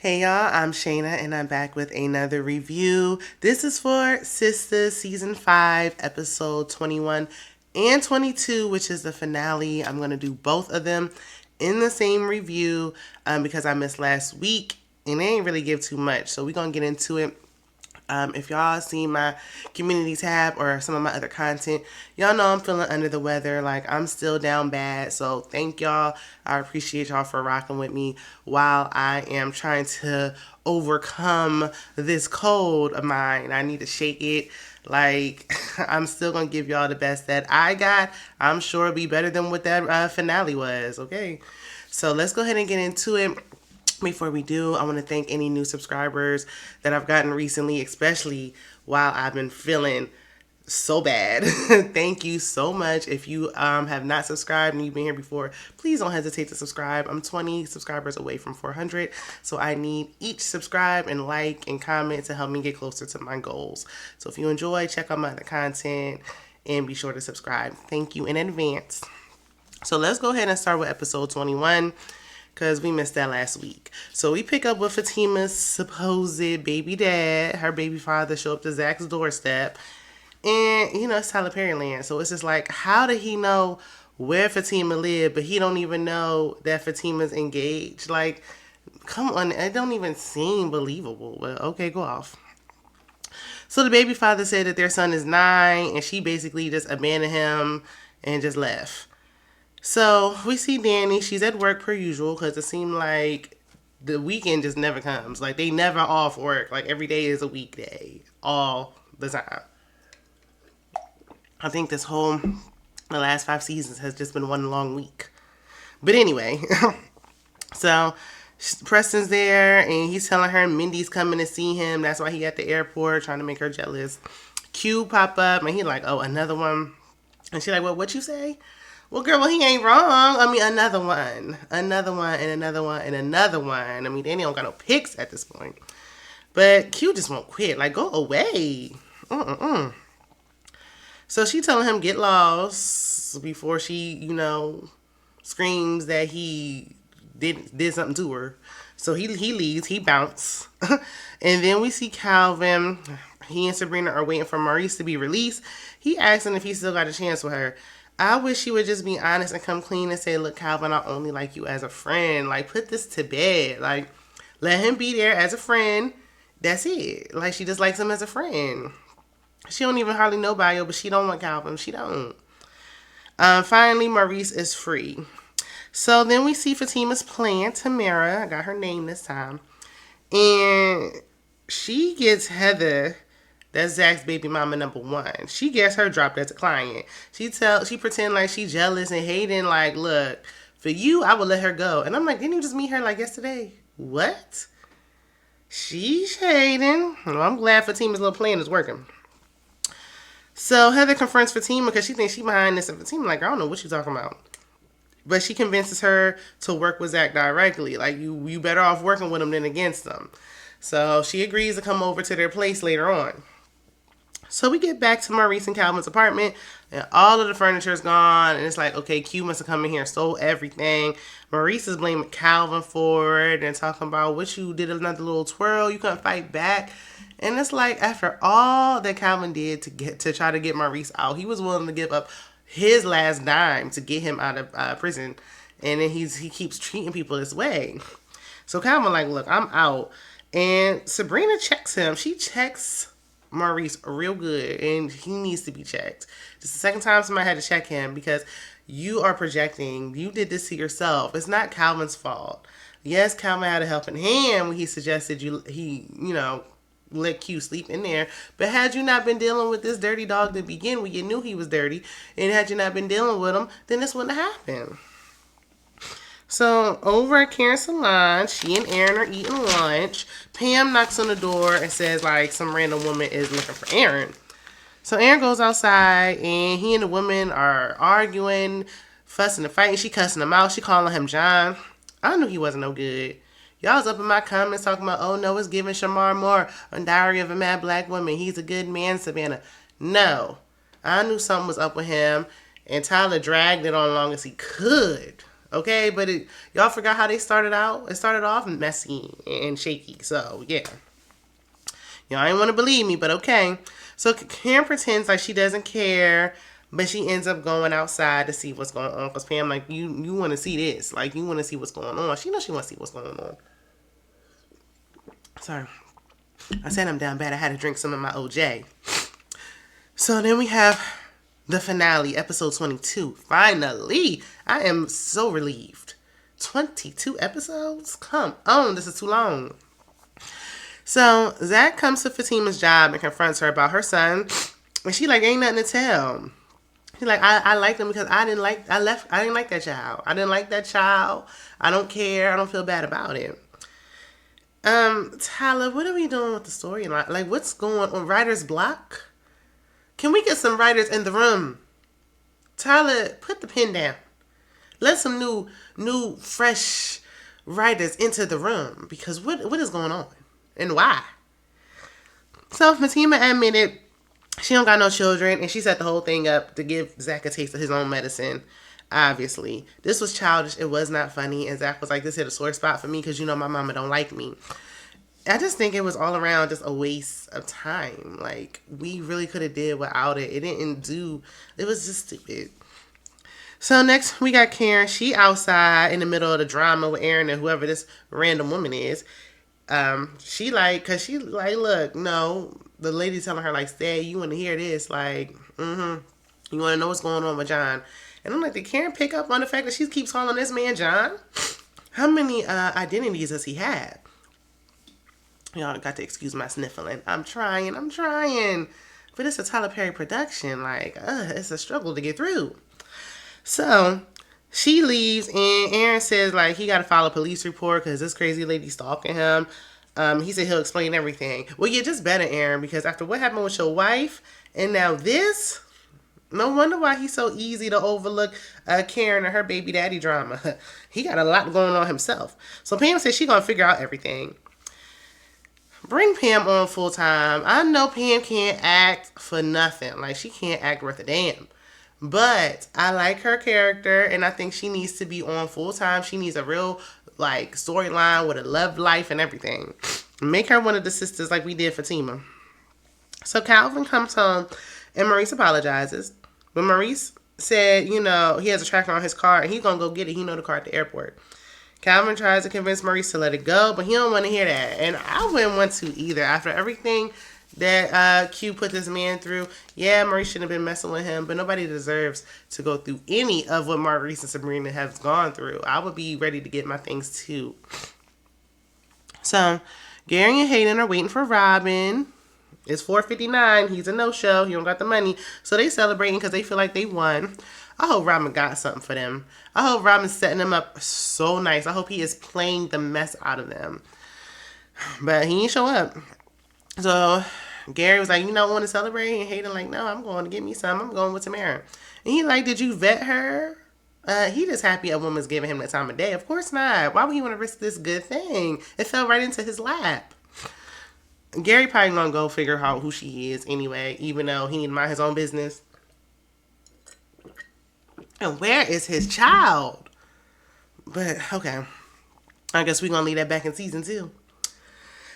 Hey y'all, I'm Shayna and I'm back with another review. This is for Sistas Season 5, Episode 21 and 22, which is the finale. I'm going to do both of them in the same review because I missed last week and they ain't really give too much. So we're going to get into it. If y'all seen my community tab or some of my other content, y'all know I'm feeling under the weather. Like, I'm still down bad. So thank y'all. I appreciate y'all for rocking with me while I am trying to overcome this cold of mine. I need to shake it. Like, I'm still going to give y'all the best that I got. I'm sure it'll be better than what that finale was. Okay. So let's go ahead and get into it. Before we do, I want to thank any new subscribers that I've gotten recently, especially while I've been feeling so bad. Thank you so much. If you have not subscribed and you've been here before, please don't hesitate to subscribe. I'm 20 subscribers away from 400, so I need each subscribe and like and comment to help me get closer to my goals. So if you enjoy, check out my other content and be sure to subscribe. Thank you in advance. So let's go ahead and start with episode 21 because we missed that last week. So we pick up with Fatima's supposed baby dad. Her baby father show up to Zach's doorstep. And, it's Tyler Perry land. So it's just like, how did he know where Fatima lived, but he don't even know that Fatima's engaged? Like, come on. It don't even seem believable. But okay, go off. So the baby father said that their son is 9, and she basically just abandoned him and just left. So we see Dani. She's at work per usual because it seemed like the weekend just never comes. Like, they never off work. Like, every day is a weekday all the time. I think the last 5 seasons has just been one long week. But anyway, so Preston's there and he's telling her Mindy's coming to see him. That's why he at the airport trying to make her jealous. Q pop up and he like, oh, another one. And she like, well, what you say? Well, girl, he ain't wrong. I mean, another one, and another one, and another one. I mean, Danny don't got no picks at this point. But Q just won't quit. Like, go away. So she telling him get lost before she, screams that he did something to her. So he leaves. He bounced. And then we see Calvin. He and Sabrina are waiting for Maurice to be released. He asking if he still got a chance with her. I wish he would just be honest and come clean and say, look, Calvin, I only like you as a friend. Like, put this to bed. Like, let him be there as a friend. That's it. Like, she just likes him as a friend. She don't even hardly know Bio, but she don't want Calvin. She don't. Finally, Maurice is free. So then we see Fatima's plan, Tamara. I got her name this time. And she gets Heather, that's Zach's baby mama #1. She gets her dropped as a client. She pretend like she jealous and Hayden like, look, for you, I would let her go. And I'm like, didn't you just meet her like yesterday? What? She's Hayden. Well, I'm glad Fatima's little plan is working. So Heather confronts Fatima because she thinks she behind this. And Fatima like, I don't know what you're talking about. But she convinces her to work with Zach directly. Like, you better off working with him than against him. So she agrees to come over to their place later on. So we get back to Maurice and Calvin's apartment, and all of the furniture is gone, and it's like, okay, Q must have come in here and stole everything. Maurice is blaming Calvin for it and talking about what you did another little twirl, you couldn't fight back. And it's like, after all that Calvin did to try to get Maurice out, he was willing to give up his last dime to get him out of prison, and then he keeps treating people this way. So Calvin like, look, I'm out. And Sabrina checks him. She checks Maurice real good, and he needs to be checked. This is the second time somebody had to check him because you are projecting. You did this to yourself. It's not Calvin's fault. Yes, Calvin had a helping hand when he suggested let Q sleep in there. But had you not been dealing with this dirty dog to begin with, you knew he was dirty, and had you not been dealing with him, then this wouldn't have happened. So over at Karen's salon, she and Aaron are eating lunch. Pam knocks on the door and says like some random woman is looking for Aaron. So Aaron goes outside and he and the woman are arguing, fussing and fighting. She cussing him out. She calling him John. I knew he wasn't no good. Y'all was up in my comments talking about, oh no, it's giving Shamar Moore on Diary of a Mad Black Woman. He's a good man, Savannah. No. I knew something was up with him, and Tyler dragged it on long as he could. Okay, but y'all forgot how they started out. It started off messy and shaky. So yeah, y'all ain't want to believe me, but okay. So Karen pretends like she doesn't care, but she ends up going outside to see what's going on. Because Pam like, you want to see this, like you want to see what's going on. She knows she wants to see what's going on. Sorry, I said I'm down bad. I had to drink some of my OJ. So then we have the finale, episode 22. Finally, I am so relieved. 22 episodes? Come on, this is too long. So Zach comes to Fatima's job and confronts her about her son, and she like, ain't nothing to tell. He's like, I liked him because I didn't like that child. I didn't like that child. I don't care. I don't feel bad about it. Tyler, what are we doing with the storyline? Like, what's going on? Writer's block? Can we get some writers in the room? Tyler, put the pen down. Let some new, fresh writers into the room, because what is going on and why? So Fatima admitted she don't got no children, and she set the whole thing up to give Zach a taste of his own medicine. Obviously, this was childish. It was not funny, and Zach was like, "This hit a sore spot for me because my mama don't like me." I just think it was all around just a waste of time. Like, we really could have did without it. It was just stupid. So next we got Karen. She outside in the middle of the drama with Aaron and whoever this random woman is. She like, look, no, the lady telling her like, stay, you want to hear this? Like, you want to know what's going on with John? And I'm like, did Karen pick up on the fact that she keeps calling this man John? How many identities does he have? Y'all got to excuse my sniffling. I'm trying. But it's a Tyler Perry production. Like, it's a struggle to get through. So she leaves, and Aaron says like he got to file a police report because this crazy lady stalking him. He said he'll explain everything. Well, you just better, Aaron, because after what happened with your wife and now this, no wonder why he's so easy to overlook Karen and her baby daddy drama. He got a lot going on himself. So Pam says she's gonna figure out everything. Bring Pam on full time. I know Pam can't act for nothing. Like, she can't act worth a damn. But I like her character, and I think she needs to be on full time. She needs a real, like, storyline with a love life and everything. Make her one of the sisters like we did for Fatima. So Calvin comes home, and Maurice apologizes. But Maurice said, he has a tracker on his car, and he's going to go get it. He know the car at the airport. Calvin tries to convince Maurice to let it go, but he don't want to hear that. And I wouldn't want to either. After everything that Q put this man through, yeah, Maurice shouldn't have been messing with him, but nobody deserves to go through any of what Maurice and Sabrina have gone through. I would be ready to get my things too. So Gary and Hayden are waiting for Robin. It's 4:59. He's a no-show. He don't got the money. So they celebrating because they feel like they won. I hope Robin got something for them. I hope Robin's setting them up so nice. I hope he is playing the mess out of them. But he ain't show up. So Gary was like, want to celebrate? And Hayden like, no, I'm going to get me some. I'm going with Tamara. And he like, did you vet her? He just happy a woman's giving him that time of day. Of course not. Why would he want to risk this good thing? It fell right into his lap. Gary probably gonna go figure out who she is anyway, even though he need to mind his own business. And where is his child? But, okay. I guess we're going to leave that back in season 2.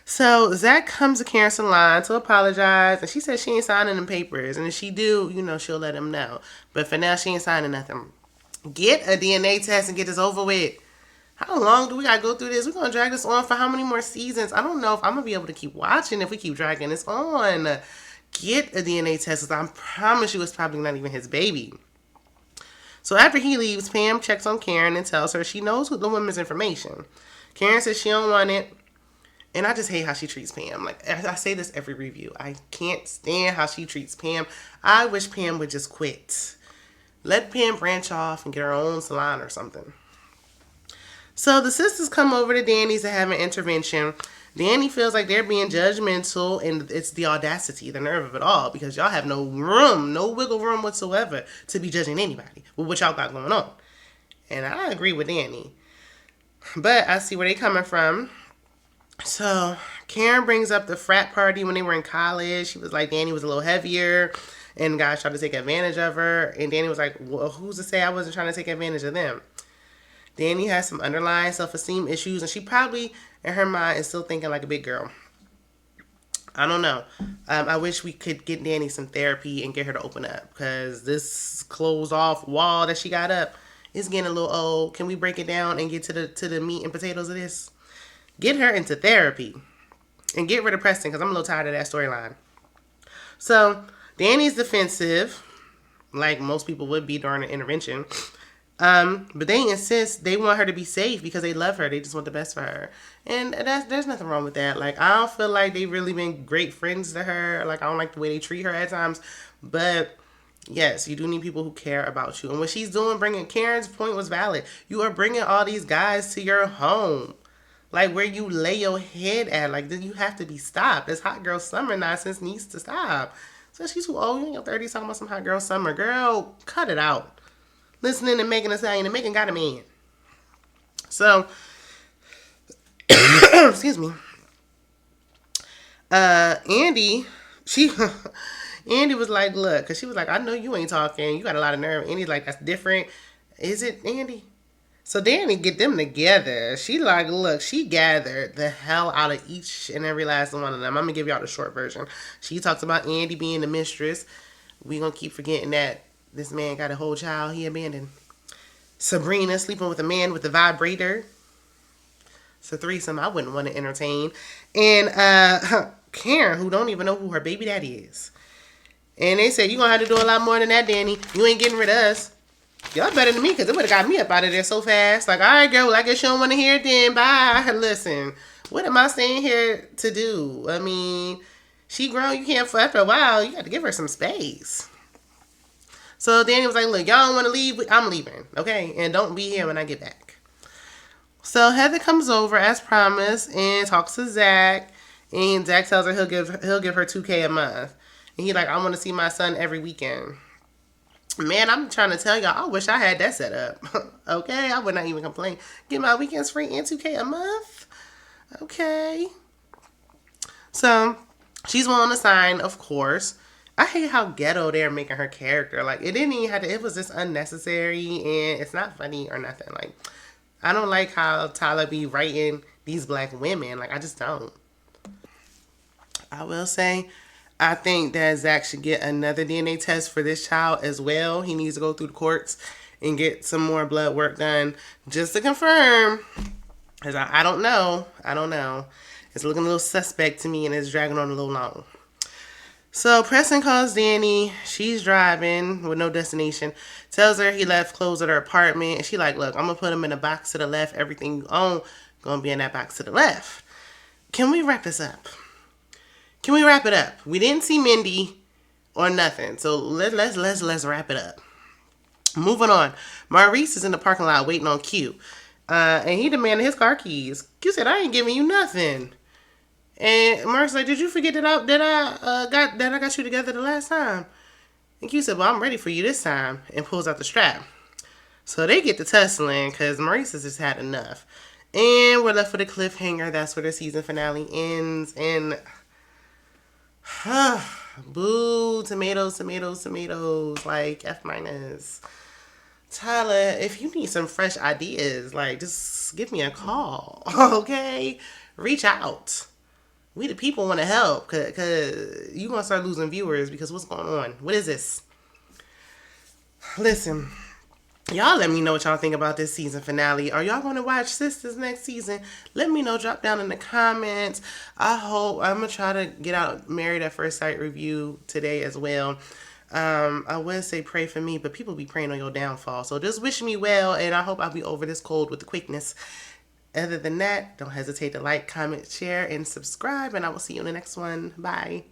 So, Zach comes to Karen's salon to apologize. And she says she ain't signing them papers. And if she do, she'll let him know. But for now, she ain't signing nothing. Get a DNA test and get this over with. How long do we got to go through this? We're going to drag this on for how many more seasons? I don't know if I'm going to be able to keep watching if we keep dragging this on. Get a DNA test, because I promise you it's probably not even his baby. So after he leaves, Pam checks on Karen and tells her she knows the woman's information. Karen says she don't want it. And I just hate how she treats Pam. Like, I say this every review. I can't stand how she treats Pam. I wish Pam would just quit. Let Pam branch off and get her own salon or something. So the sisters come over to Dani's to have an intervention. Dani feels like they're being judgmental, and it's the audacity, the nerve of it all, because y'all have no room, no wiggle room whatsoever to be judging anybody with what y'all got going on. And I agree with Dani. But I see where they coming from. So Karen brings up the frat party when they were in college. She was like, Dani was a little heavier, and guys tried to take advantage of her. And Dani was like, well, who's to say I wasn't trying to take advantage of them? Dani has some underlying self-esteem issues, and she probably, in her mind, is still thinking like a big girl. I don't know. I wish we could get Dani some therapy and get her to open up, because this closed off wall that she got up is getting a little old. Can we break it down and get to the meat and potatoes of this? Get her into therapy and get rid of Preston, because I'm a little tired of that storyline. So Dani's defensive, like most people would be during an intervention. But they insist they want her to be safe because they love her. They just want the best for her. And there's nothing wrong with that. Like, I don't feel like they've really been great friends to her. Like, I don't like the way they treat her at times. But yes, you do need people who care about you. And what she's doing, bringing, Karen's point was valid. You are bringing all these guys to your home. Like, where you lay your head at. Like, you have to be stopped. This hot girl summer nonsense needs to stop. So she's too old. You in your 30s talking about some hot girl summer. Girl, cut it out. Listening and Megan Thee Stallion, and Megan got a man. So, excuse me. Andy, Andy was like, look, because she was like, I know you ain't talking. You got a lot of nerve. Andy's like, that's different. Is it, Andy? So Dani get them together. She like, look, she gathered the hell out of each and every last one of them. I'm going to give y'all the short version. She talks about Andy being the mistress. We going to keep forgetting that this man got a whole child he abandoned. Sabrina sleeping with a man with a vibrator. It's a threesome I wouldn't want to entertain. And Karen, who don't even know who her baby daddy is. And they said, you're going to have to do a lot more than that, Dani. You ain't getting rid of us. Y'all better than me, because it would have got me up out of there so fast. Like, all right, girl, well, I guess you don't want to hear it then. Bye. Listen, what am I staying here to do? I mean, she grown. You can't, after a while, you got to give her some space. So Dani was like, look, y'all don't want to leave. I'm leaving, okay? And don't be here when I get back. So Heather comes over as promised and talks to Zach. And Zach tells her he'll give her $2,000 a month. And he like, I want to see my son every weekend. Man, I'm trying to tell y'all, I wish I had that set up. Okay? I would not even complain. Get my weekends free and $2,000 a month? Okay. So she's willing to sign, of course. I hate how ghetto they're making her character. Like, it didn't even have to, it was just unnecessary and it's not funny or nothing. Like, I don't like how Tyler be writing these black women. Like, I just don't. I will say, I think that Zach should get another DNA test for this child as well. He needs to go through the courts and get some more blood work done just to confirm. Because I don't know. I don't know. It's looking a little suspect to me and it's dragging on a little long. So Preston calls Dani. She's driving with no destination. Tells her he left clothes at her apartment. And she like, look, I'm going to put them in a box to the left. Everything you own going to be in that box to the left. Can we wrap this up? Can we wrap it up? We didn't see Mindy or nothing. So let's wrap it up. Moving on. Maurice is in the parking lot waiting on Q. And he demanded his car keys. Q said, I ain't giving you nothing. And Maurice like, did you forget that I got you together the last time? And Q said, well, I'm ready for you this time. And pulls out the strap. So they get to tussling because Maurice has just had enough. And we're left with a cliffhanger. That's where the season finale ends. And boo, tomatoes, like F-. Tyler, if you need some fresh ideas, like, just give me a call, okay? Reach out. We the people want to help, because you going to start losing viewers, because what's going on? What is this? Listen, y'all let me know what y'all think about this season finale. Are y'all going to watch Sistas next season? Let me know. Drop down in the comments. I'm going to try to get out Married at First Sight review today as well. I would say pray for me, but people be praying on your downfall. So just wish me well, and I hope I'll be over this cold with the quickness. Other than that, don't hesitate to like, comment, share, and subscribe, and I will see you in the next one. Bye.